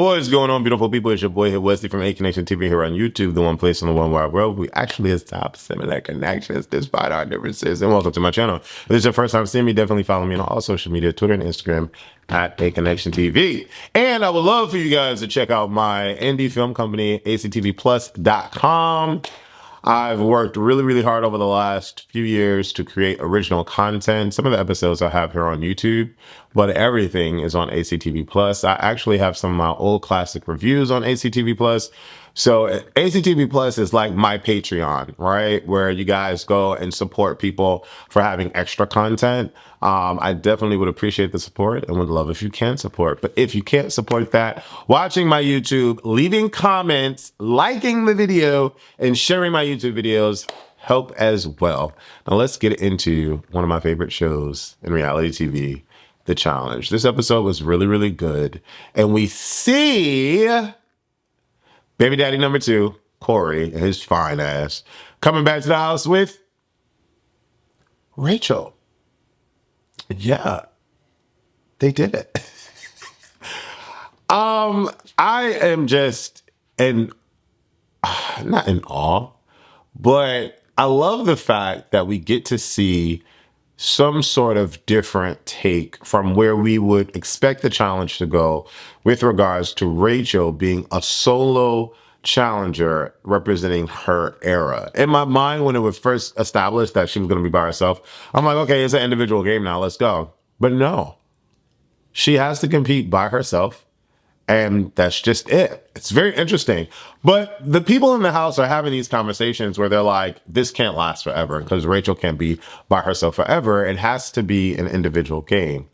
What is going on, beautiful people? It's your boy here, Wesley from A-Connection TV here on YouTube, the one place in the one wide world. We actually establish similar connections despite our differences. And welcome to my channel. If this is your first time seeing me, definitely follow me on all social media, Twitter and Instagram at A-Connection TV. And I would love for you guys to check out my indie film company, actvplus.com. I've worked really, really hard over the last few years to create original content. Some of the episodes I have here on YouTube, but everything is on ACTV Plus. I actually have some of my old classic reviews on ACTV Plus. So ACTV Plus is like my Patreon, right? Where you guys go and support people for having extra content. I definitely would appreciate the support and would love if you can support. But if you can't support that, watching my YouTube, leaving comments, liking the video, and sharing my YouTube videos help as well. Now let's get into one of my favorite shows in reality TV, The Challenge. This episode was really, really good. And we see baby daddy number 2, Corey, and his fine ass, coming back to the house with Rachel. Yeah, they did it. I am just not in awe, but I love the fact that we get to see some sort of different take from where we would expect the challenge to go with regards to Rachel being a solo challenger representing her era. In my mind, when it was first established that she was going to be by herself, I'm like, okay, it's an individual game now, let's go. But no, she has to compete by herself. And that's just it. It's very interesting. But the people in the house are having these conversations where they're like, this can't last forever because Rachel can't be by herself forever. It has to be an individual game,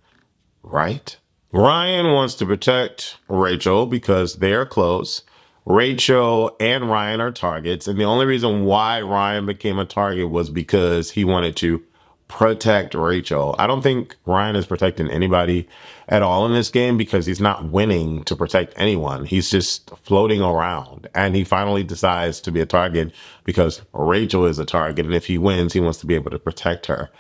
right? Ryan wants to protect Rachel because they are close. Rachel and Ryan are targets. And the only reason why Ryan became a target was because he wanted to protect Rachel. I don't think Ryan is protecting anybody at all in this game because he's not winning to protect anyone. He's just floating around, and he finally decides to be a target because Rachel is a target. And if he wins, he wants to be able to protect her.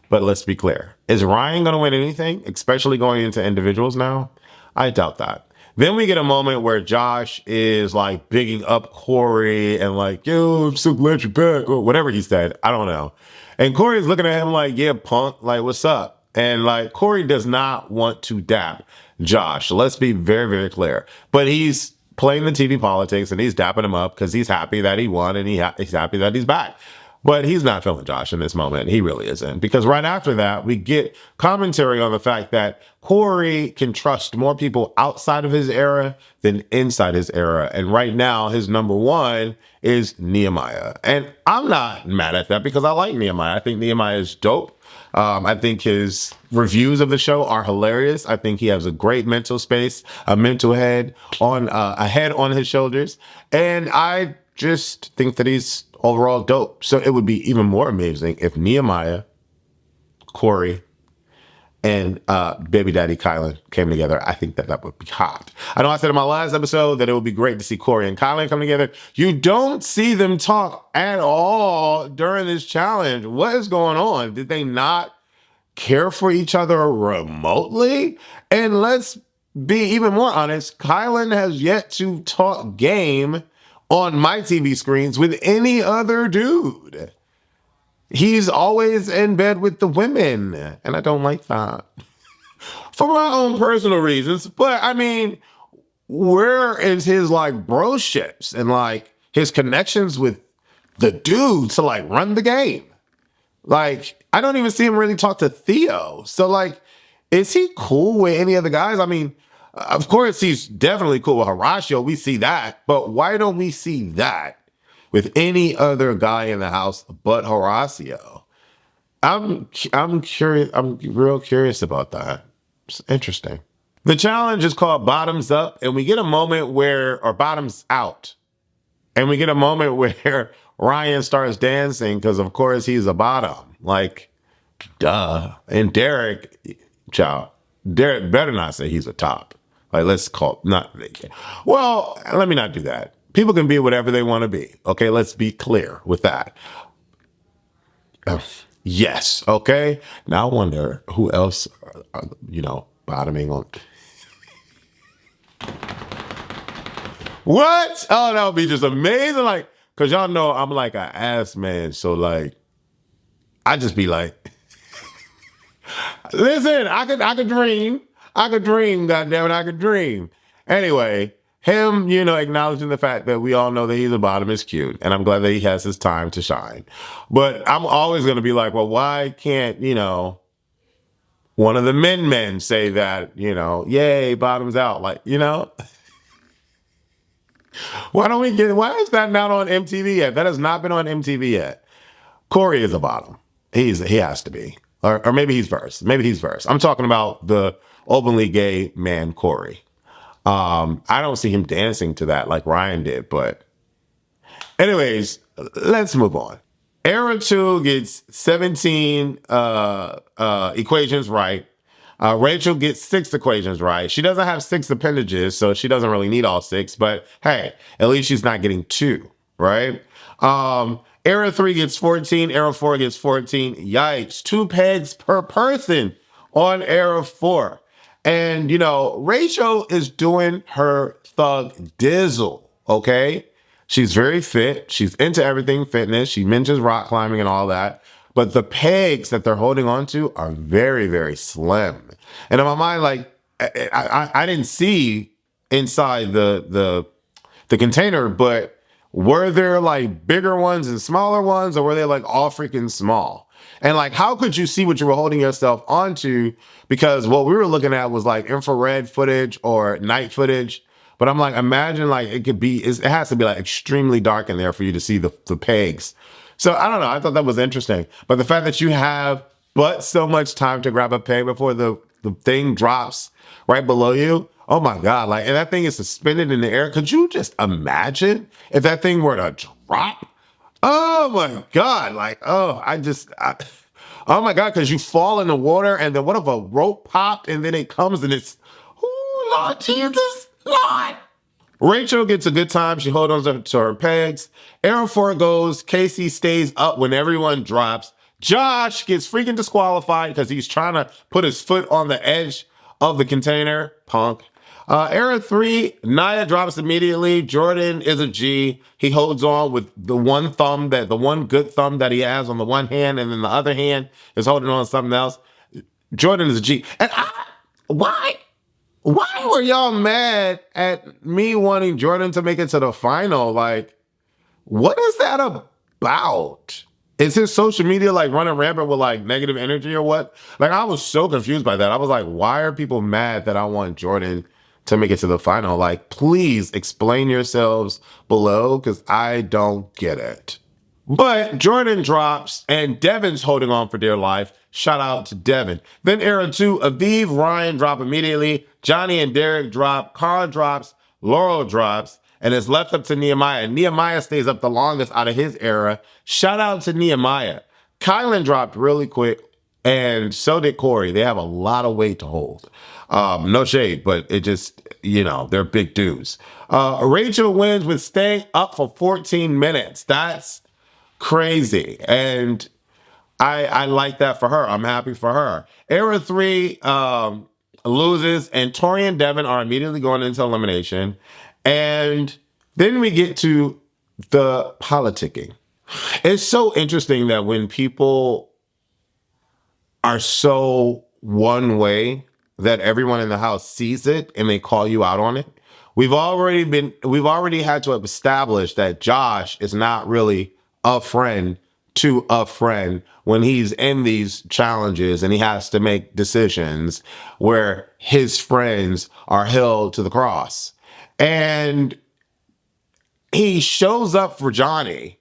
But let's be clear. Is Ryan going to win anything, especially going into individuals now? I doubt that. Then we get a moment where Josh is like bigging up Corey and like, yo, I'm so glad you're back, or whatever he said. I don't know. And Corey's looking at him like, yeah, punk, like, what's up? And like, Corey does not want to dap Josh. Let's be very, very clear. But he's playing the TV politics and he's dapping him up because he's happy that he won and he's happy that he's back. But he's not feeling Josh in this moment. He really isn't. Because right after that, we get commentary on the fact that Corey can trust more people outside of his era than inside his era. And right now, his number 1 is Nehemiah. And I'm not mad at that because I like Nehemiah. I think Nehemiah is dope. I think his reviews of the show are hilarious. I think he has a great mental space, a mental head on a head on his shoulders. And I just think that he's overall dope. So it would be even more amazing if Nehemiah, Corey, and baby daddy Kylan came together. I think that would be hot. I know I said in my last episode that it would be great to see Corey and Kylan come together. You don't see them talk at all during this challenge. What is going on? Did they not care for each other remotely? And let's be even more honest, Kylan has yet to talk game on my TV screens with any other dude. He's always in bed with the women, and I don't like that. For my own personal reasons, but I mean, where is his like broships and like his connections with the dudes to like run the game? Like, I don't even see him really talk to Theo. So like, is he cool with any of the guys? I mean, of course, he's definitely cool with Horacio. We see that. But why don't we see that with any other guy in the house but Horacio? I'm curious. I'm real curious about that. It's interesting. The challenge is called Bottoms Up, and we get a moment or Bottoms Out. And we get a moment where Ryan starts dancing because, of course, he's a bottom. Like, duh. And Derek better not say he's a top. Like, let's call not. Well, let me not do that. People can be whatever they want to be. Okay, let's be clear with that. Yes. Okay. Now I wonder who else, bottoming on. What? Oh, that would be just amazing. Like, cause y'all know I'm like an ass man. So like, I just be like, listen, I could dream. I could dream, goddammit, I could dream. Anyway, him, acknowledging the fact that we all know that he's a bottom is cute. And I'm glad that he has his time to shine. But I'm always gonna be like, well, why can't, one of the men say that, yay, bottoms out. Like, why is that not on MTV yet? That has not been on MTV yet. Corey is a bottom. He has to be. Or maybe he's first. Maybe he's first. I'm talking about the openly gay man, Corey. I don't see him dancing to that like Ryan did, but anyways, let's move on. Era 2 gets 17 equations right. Rachel gets 6 equations right. She doesn't have 6 appendages, so she doesn't really need all 6, but hey, at least she's not getting 2, right? Era 3 gets 14, Era 4 gets 14. Yikes, 2 pegs per person on Era 4. And, Rachel is doing her thug dizzle, okay? She's very fit. She's into everything fitness. She mentions rock climbing and all that. But the pegs that they're holding on to are very, very slim. And in my mind, like, I didn't see inside the container, but were there like bigger ones and smaller ones, or were they like all freaking small? And like, how could you see what you were holding yourself onto? Because what we were looking at was like infrared footage or night footage. But I'm like, imagine like it has to be like extremely dark in there for you to see the pegs. So I don't know. I thought that was interesting. But the fact that you have but so much time to grab a peg before the thing drops right below you. Oh my God. Like, and that thing is suspended in the air. Could you just imagine if that thing were to drop? Oh my God. Like, oh my God. Cause you fall in the water and then what if a rope popped and then it comes and it's, oh Lord Jesus, Lord. Rachel gets a good time. She holds on to her pegs. Aaron 4 goes. Casey stays up when everyone drops. Josh gets freaking disqualified because he's trying to put his foot on the edge of the container. Punk. Aaron 3, Nia drops immediately. Jordan is a G. He holds on with the one good thumb that he has on the one hand, and then the other hand is holding on to something else. Jordan is a G. And why? Why were y'all mad at me wanting Jordan to make it to the final? Like, what is that about? Is his social media like running rampant with like negative energy or what? Like, I was so confused by that. I was like, why are people mad that I want Jordan to make it to the final? Like, please explain yourselves below because I don't get it. But Jordan drops and Devin's holding on for dear life. Shout out to Devin. Then Era 2, Aviv, Ryan drop immediately. Johnny and Derek drop. Carl drops. Laurel drops. And it's left up to Nehemiah. Nehemiah stays up the longest out of his era. Shout out to Nehemiah. Kylan dropped really quick. And so did Corey. They have a lot of weight to hold. No shade, but it just, they're big dudes. Rachel wins with staying up for 14 minutes. That's crazy. And I like that for her. I'm happy for her. Era 3 loses, and Tori and Devin are immediately going into elimination. And then we get to the politicking. It's so interesting that when people are so one way that everyone in the house sees it and they call you out on it. We've already had to establish that Josh is not really a friend to a friend when he's in these challenges and he has to make decisions where his friends are held to the cross. And he shows up for Johnny,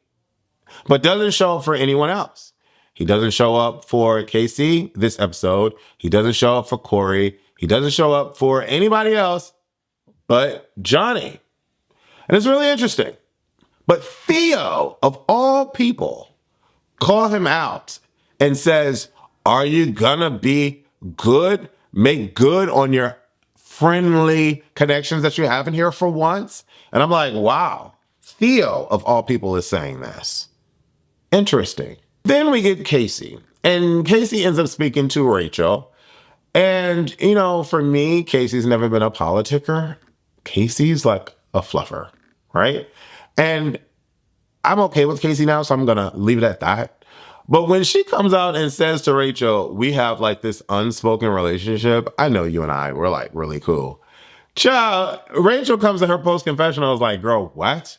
but doesn't show up for anyone else. He doesn't show up for Casey this episode. He doesn't show up for Corey. He doesn't show up for anybody else but Johnny. And it's really interesting. But Theo, of all people, call him out and says, are you gonna be good? Make good on your friendly connections that you have in here for once? And I'm like, wow, Theo, of all people, is saying this. Interesting. Then we get Casey, and Casey ends up speaking to Rachel. And, for me, Casey's never been a politicker. Casey's like a fluffer, right? And I'm okay with Casey now, so I'm gonna leave it at that. But when she comes out and says to Rachel, we have like this unspoken relationship, I know you and I, we're like really cool. Child, Rachel comes to her post confessional, I was like, girl, what?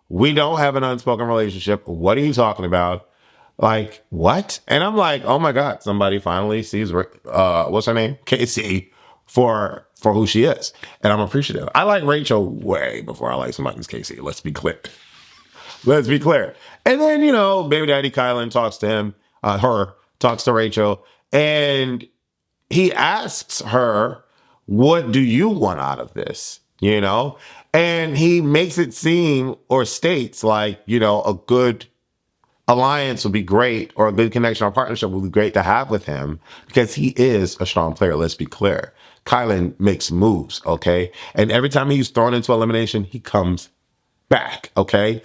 We don't have an unspoken relationship. What are you talking about? Like, what? And I'm like, oh my God, somebody finally sees what's her name? Casey for who she is. And I'm appreciative. I like Rachel way before I like somebody's Casey. Let's be clear. Let's be clear. And then, baby daddy Kylan talks to her talks to Rachel, and he asks her, what do you want out of this? And he makes it seem or states like, a good alliance would be great, or a good connection or partnership would be great to have with him because he is a strong player. Let's be clear. Kylan makes moves, okay? And every time he's thrown into elimination, he comes back, okay?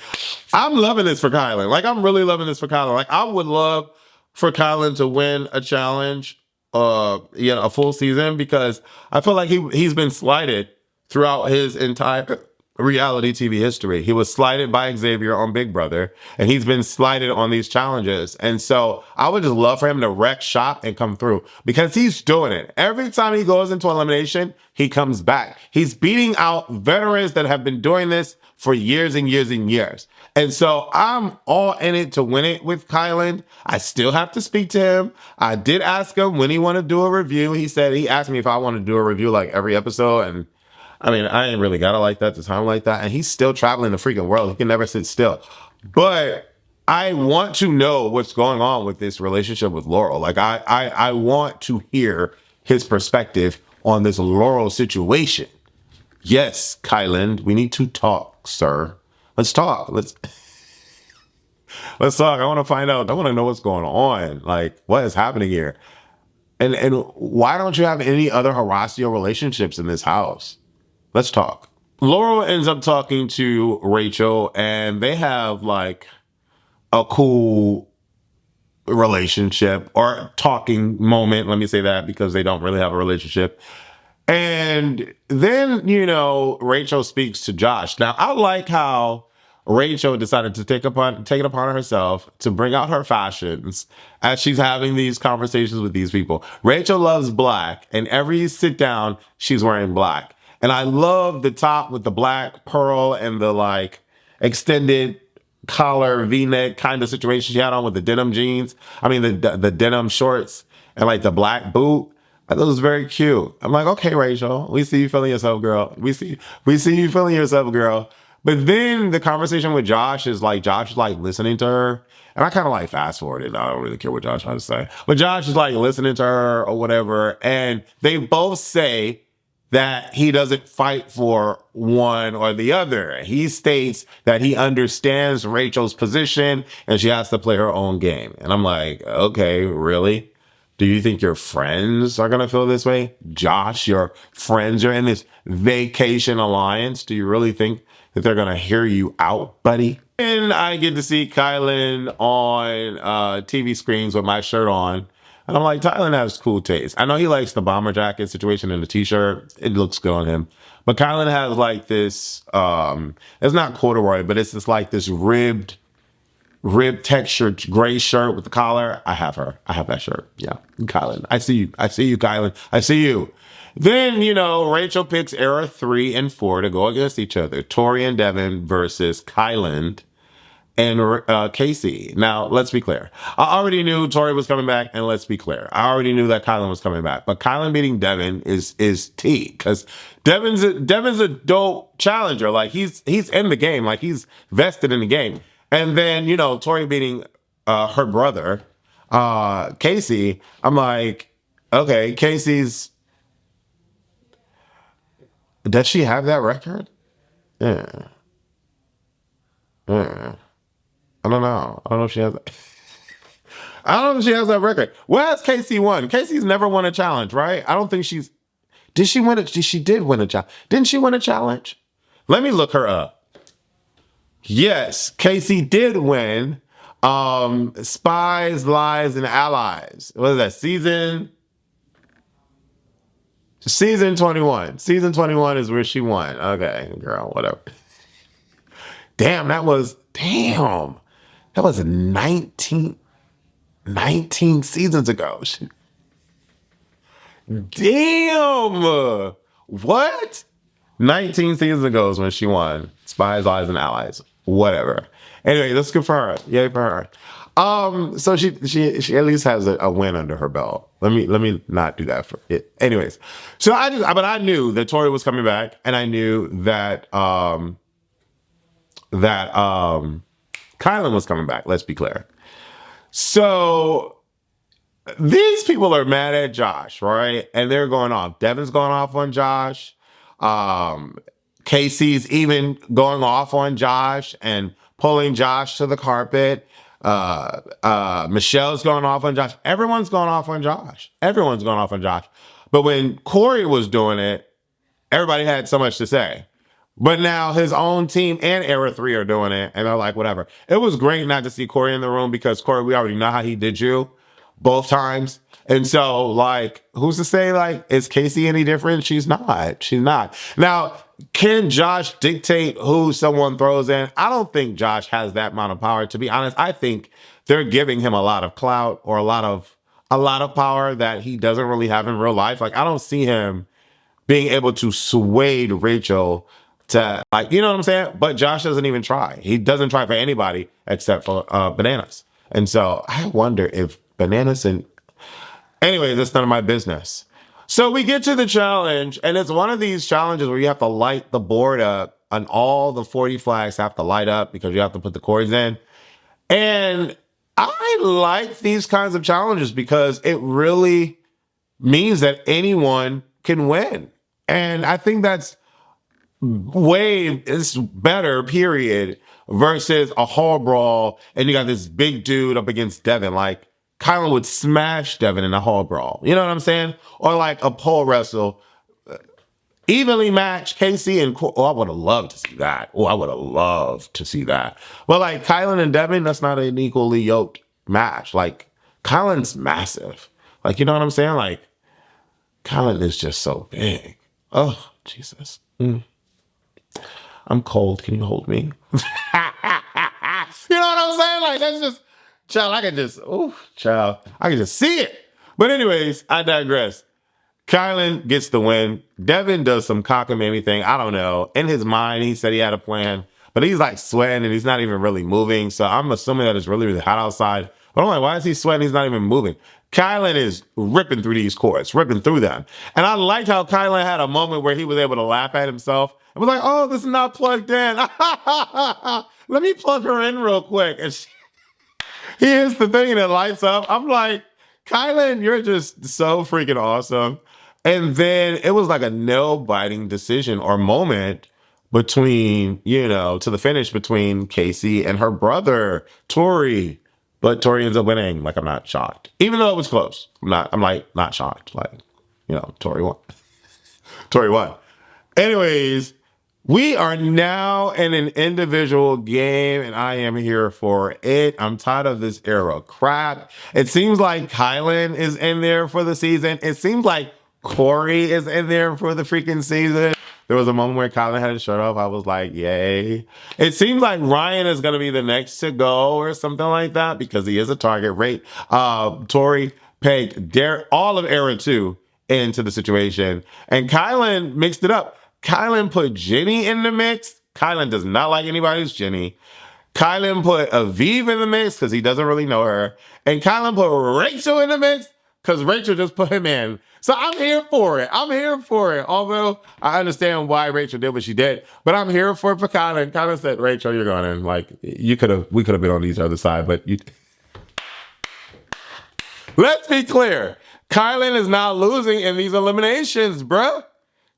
I'm loving this for Kylan. Like, I'm really loving this for Kylan. Like, I would love for Kylan to win a challenge, a full season, because I feel like he's been slighted throughout his entire reality TV history. He was slighted by Xavier on Big Brother, and he's been slighted on these challenges. And so I would just love for him to wreck shop and come through because he's doing it. Every time he goes into elimination, he comes back. He's beating out veterans that have been doing this for years and years and years. And so I'm all in it to win it with Kylan. I still have to speak to him. I did ask him when he wanted to do a review. He asked me if I want to do a review like every episode. And I mean, I ain't really got it like that, the time like that. And he's still traveling the freaking world. He can never sit still. But I want to know what's going on with this relationship with Laurel. Like, I want to hear his perspective on this Laurel situation. Yes, Kylan, we need to talk, sir. Let's talk. Let's talk. I want to find out. I want to know what's going on. Like, what is happening here? And why don't you have any other Horacio relationships in this house? Let's talk. Laurel ends up talking to Rachel, and they have like a cool relationship or talking moment. Let me say that because they don't really have a relationship. And then, Rachel speaks to Josh. Now, I like how Rachel decided to take it upon herself to bring out her fashions as she's having these conversations with these people. Rachel loves black, and every sit down, she's wearing black. And I love the top with the black pearl and the like extended collar V-neck kind of situation she had on with the denim jeans. I mean, the denim shorts and like the black boot. I thought it was very cute. I'm like, okay, Rachel, we see you feeling yourself, girl. We see you feeling yourself, girl. But then the conversation with Josh is like listening to her. And I kind of like fast forwarded. I don't really care what Josh has to say. But Josh is like listening to her or whatever. And they both say that he doesn't fight for one or the other. He states that he understands Rachel's position and she has to play her own game. And I'm like, okay, really? Do you think your friends are going to feel this way? Josh, your friends are in this vacation alliance. Do you really think that they're going to hear you out, buddy? And I get to see Kylan on TV screens with my shirt on. And I'm like, Kylan has cool taste. I know he likes the bomber jacket situation and the t-shirt. It looks good on him. But Kylan has like this, it's not corduroy, but it's just like this rib textured gray shirt with the collar. I have that shirt. Yeah. Kylan. I see you, Kylan. I see you. Then, Rachel picks era 3 and 4 to go against each other. Tori and Devin versus Kylan and Casey. Now, let's be clear. I already knew Tori was coming back, and let's be clear. I already knew that Kylan was coming back. But Kylan beating Devin is T, because Devin's a dope challenger. Like, he's in the game. Like, he's vested in the game. And then, Tori beating her brother, Casey. I'm like, okay, does she have that record? Yeah. Yeah. I don't know. I don't know if she has that. I don't know if she has that record. Where has Casey won? Casey's never won a challenge, right? I don't think did she win it? She did win a challenge. Didn't she win a challenge? Let me look her up. Yes, Casey did win Spies, Lies, and Allies. What is that, season? Season 21. Season 21 is where she won. Okay, girl, whatever. Damn. That was 19 seasons ago. Damn. What? 19 seasons ago is when she won. Spies, Lies, and Allies. Whatever. Anyway, that's good for her. Yay for her. So she at least has a win under her belt. Let me not do that for it. Anyways, so but I knew that Tori was coming back, and I knew that Kylan was coming back. Let's be clear. So these people are mad at Josh, right? And they're going off. Devin's going off on Josh. Um, Casey's even going off on Josh and pulling Josh to the carpet. Michelle's going off on Josh. Everyone's going off on Josh. Everyone's going off on Josh. But when Corey was doing it, everybody had so much to say. But now his own team and Era 3 are doing it, and they're like, whatever. It was great not to see Corey in the room because Corey, we already know how he did you both times. And so, like, who's to say, like, is Casey any different? She's not. She's not. Now, can Josh dictate who someone throws in? I don't think Josh has that amount of power. To be honest, I think they're giving him a lot of clout or a lot of power that he doesn't really have in real life. Like, I don't see him being able to sway Rachel to, like, you know what I'm saying? But Josh doesn't even try. He doesn't try for anybody except for Bananas. And so I wonder if Bananas and anyway, that's none of my business. So we get to the challenge, and it's one of these challenges where you have to light the board up, and all the 40 flags have to light up because you have to put the cords in. And I like these kinds of challenges because it really means that anyone can win. And I think that's it's better, period, versus a hall brawl and you got this big dude up against Devin. Like, Kylan would smash Devin in a hall brawl. You know what I'm saying? Or like a pole wrestle. Evenly matched Casey and I would have loved to see that. I would have loved to see that. But like Kylan and Devin, that's not an equally yoked match. Like, Kylan's massive. Like, you know what I'm saying? Like, Kylan is just so big. Oh, Jesus. I'm cold. Can you hold me? You know what I'm saying? Like, that's just, child, I can just see it. But anyways, I digress. Kylan gets the win. Devin does some cockamamie thing. I don't know. In his mind, he said he had a plan, but he's like sweating and he's not even really moving. So I'm assuming that it's really, really hot outside. But I'm like, why is he sweating? He's not even moving. Kylan is ripping through these cords, ripping through them. And I liked how Kylan had a moment where he was able to laugh at himself. And was like, oh, this is not plugged in. Let me plug her in real quick. And here's the thing that lights up. I'm like, Kylan, you're just so freaking awesome. And then it was like a nail-biting decision or moment between, to the finish between Casey and her brother, Tori. But Tori ends up winning. Like, I'm not shocked. Even though it was close. Not shocked. Like, Tori won. Tori won. Anyways, we are now in an individual game, and I am here for it. I'm tired of this era crap. It seems like Kylan is in there for the season. It seems like Corey is in there for the freaking season. There was a moment where Kylan had his shirt off. I was like, yay. It seems like Ryan is going to be the next to go or something like that because he is a target rate. Tori pegged all of Era 2 into the situation, and Kylan mixed it up. Kylan put Jenny in the mix. Kylan does not like anybody's Jenny. Kylan put Aviv in the mix because he doesn't really know her. And Kylan put Rachel in the mix because Rachel just put him in. So I'm here for it. Although I understand why Rachel did what she did, but I'm here for it for Kylan. Kylan said, Rachel, you're going in. Like, we could have been on each other's side, but you. Let's be clear. Kylan is not losing in these eliminations, bruh.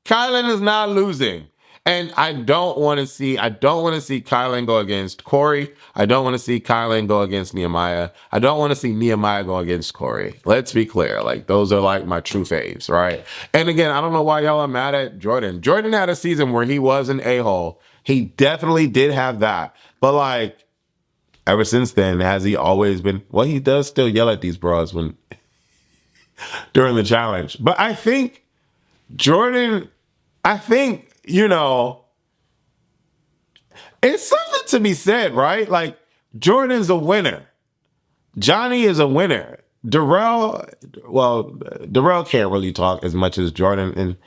Kylan is not losing. And I don't want to see Kylan go against Corey. I don't want to see Kylan go against Nehemiah. I don't want to see Nehemiah go against Corey. Let's be clear. Like, those are like my true faves, right? And again, I don't know why y'all are mad at Jordan. Jordan had a season where he was an a-hole. He definitely did have that. But like, ever since then, has he always been, well, he does still yell at these bros during the challenge. But I think Jordan, I think, it's something to be said, right? Like, Jordan's a winner. Johnny is a winner. Darrell can't really talk as much as Jordan. And,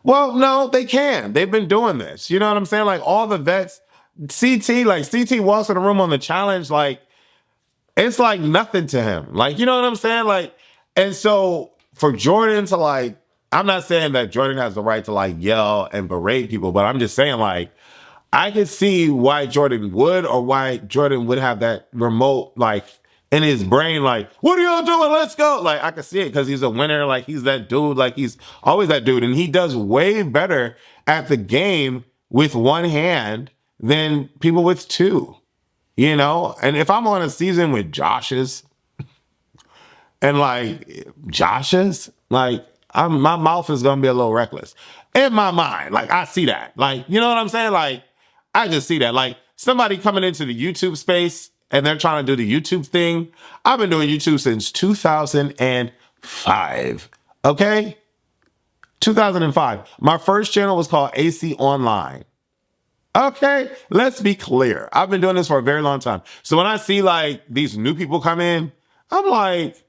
well, no, they can. They've been doing this. You know what I'm saying? Like, all the vets, CT walks in the room on the challenge, like, it's like nothing to him. Like, you know what I'm saying? Like, and so for Jordan to like, I'm not saying that Jordan has the right to like yell and berate people, but I'm just saying like, I can see why Jordan would, or why Jordan would have that remote like in his brain, like, what are y'all doing? Let's go. Like, I can see it because he's a winner. Like, he's that dude. Like, he's always that dude. And he does way better at the game with one hand than people with two. And if I'm on a season with Josh's and like Josh's, like my mouth is gonna be a little reckless in my mind. Like, I see that. Like, you know what I'm saying? Like, I just see that. Like, somebody coming into the YouTube space and they're trying to do the YouTube thing. I've been doing YouTube since 2005. Okay, 2005. My first channel was called AC Online. Okay, let's be clear. I've been doing this for a very long time. So when I see like these new people come in, I'm like,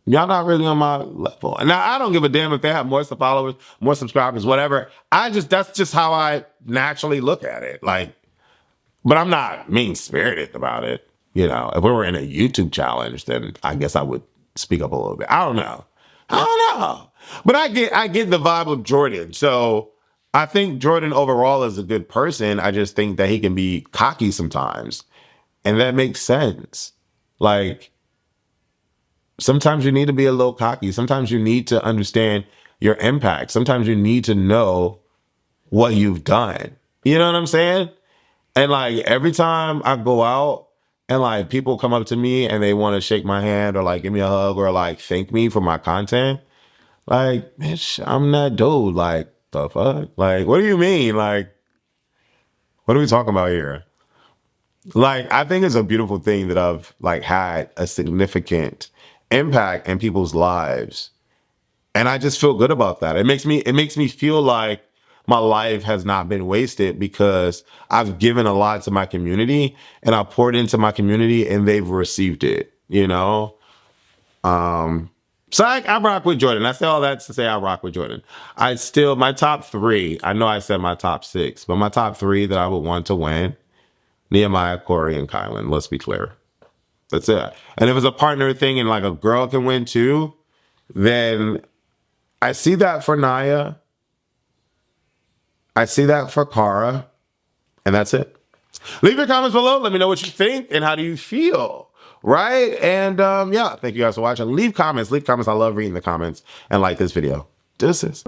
y'all not really on my level. And now I don't give a damn if they have more followers, more subscribers, whatever. That's just how I naturally look at it. Like, but I'm not mean spirited about it. If we were in a YouTube challenge, then I guess I would speak up a little bit. I don't know. But I get the vibe of Jordan. So I think Jordan overall is a good person. I just think that he can be cocky sometimes. And that makes sense. Like, sometimes you need to be a little cocky. Sometimes you need to understand your impact. Sometimes you need to know what you've done. You know what I'm saying? And like, every time I go out and like people come up to me and they want to shake my hand or like give me a hug or like thank me for my content, like, bitch, I'm that dude. Like, the fuck? Like, what do you mean? Like, what are we talking about here? Like, I think it's a beautiful thing that I've like had a significant impact in people's lives. And I just feel good about that. It makes me feel like my life has not been wasted because I've given a lot to my community and I poured into my community and they've received it. So I rock with Jordan. I say all that to say I rock with Jordan. My top three, I know I said my top six, but my top three that I would want to win, Nehemiah, Corey, and Kylan. Let's be clear. That's it. And if it's a partner thing and like a girl can win too, then I see that for Naya. I see that for Cara. And that's it. Leave your comments below. Let me know what you think and how do you feel. Right? And yeah, thank you guys for watching. Leave comments. I love reading the comments. And like this video. Deuces.